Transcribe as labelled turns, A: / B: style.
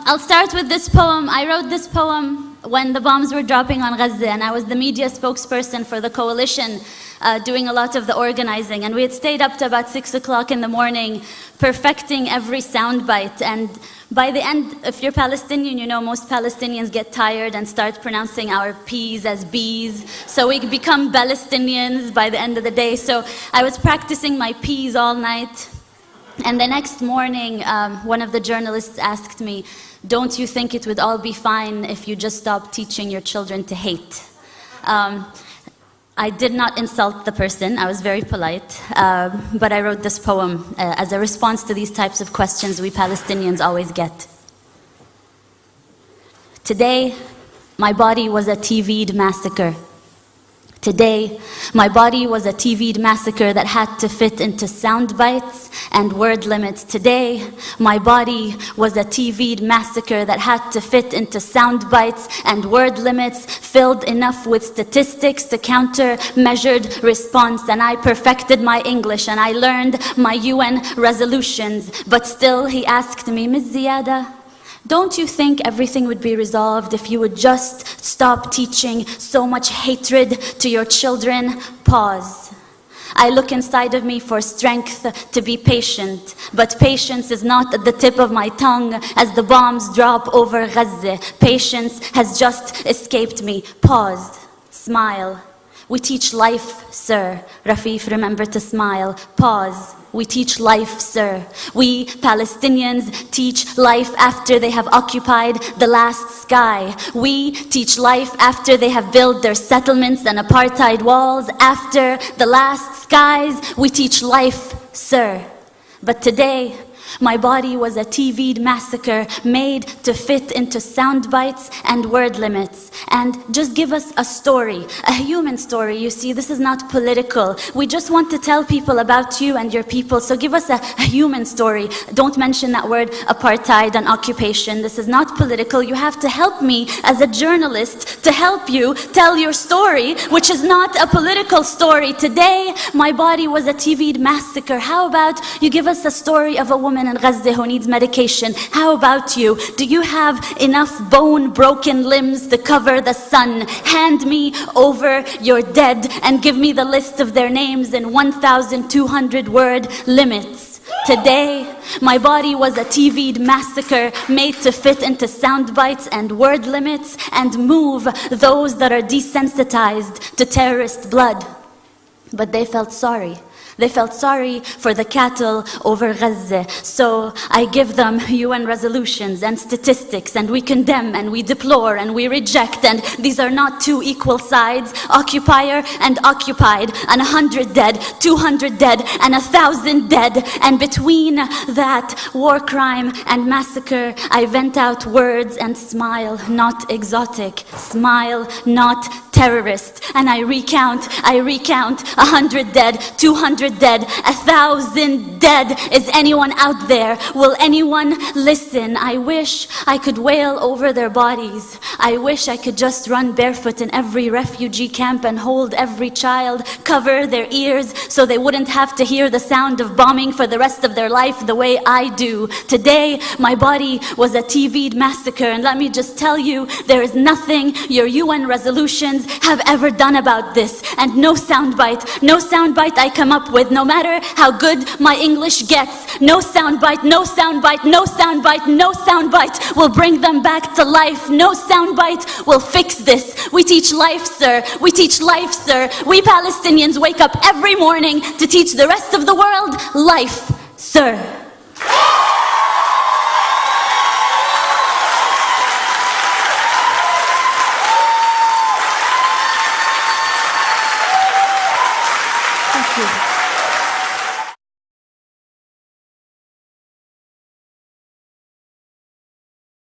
A: I'll start with this poem. I wrote this poem when the bombs were dropping on Gaza, and I was the media spokesperson for the coalition, doing a lot of the organizing. And we had stayed up to about 6 o'clock in the morning, perfecting every soundbite. And by the end, if you're Palestinian, you know most Palestinians get tired and start pronouncing our P's as B's. So we become Palestinians by the end of the day. So I was practicing my P's all night. And the next morning, one of the journalists asked me, "Don't you think it would all be fine if you just stopped teaching your children to hate?" I did not insult the person. I was very polite. But I wrote this poem as a response to these types of questions we Palestinians always get. Today, my body was a TV'd massacre. Today, my body was a TV'd massacre that had to fit into sound bites and word limits. Today, my body was a TV'd massacre that had to fit into sound bites and word limits, filled enough with statistics to counter measured response. And I perfected my English and I learned my UN resolutions. But still, he asked me, "Ms. Ziyada, don't you think everything would be resolved if you would just stop teaching so much hatred to your children?" Pause. I look inside of me for strength to be patient, but patience is not at the tip of my tongue as the bombs drop over Gaza. Patience has just escaped me. Pause. Smile. We teach life, sir. Rafif, remember to smile. Pause. We teach life, sir. We Palestinians teach life after they have occupied the last sky. We teach life after they have built their settlements and apartheid walls. After the last skies, we teach life, sir. But today, my body was a TV'd massacre made to fit into sound bites and word limits. And just give us a story, a human story. You see, this is not political. We just want to tell people about you and your people. So give us a human story. Don't mention that word apartheid and occupation. This is not political. You have to help me as a journalist to help you tell your story, which is not a political story. Today, my body was a TV'd massacre. How about you give us a story of a woman in Gaza who needs medication? How about you? Do you have enough bone-broken limbs to cover the sun? Hand me over your dead and give me the list of their names in 1,200 word limits. Today, my body was a TV'd massacre made to fit into sound bites and word limits and move those that are desensitized to terrorist blood. But they felt sorry. They felt sorry for the cattle over Gaza. So I give them UN resolutions and statistics, and we condemn and we deplore and we reject, and these are not two equal sides, occupier and occupied, and 100 dead, 200 dead, and 1,000 dead. And between that war crime and massacre, I vent out words and smile, not exotic, smile, not terrorist. And I recount 100 dead, 200 dead, 1,000 dead. Is anyone out there? Will anyone listen? I wish I could wail over their bodies. I wish I could just run barefoot in every refugee camp and hold every child, cover their ears so they wouldn't have to hear the sound of bombing for the rest of their life the way I do. Today, my body was a TV'd massacre, and let me just tell you, there is nothing your UN resolutions have ever done about this. And no soundbite I come up with, no matter how good my English gets, no soundbite will bring them back to life. No soundbite will fix this. We teach life, sir. We teach life, sir. We Palestinians wake up every morning to teach the rest of the world life, sir.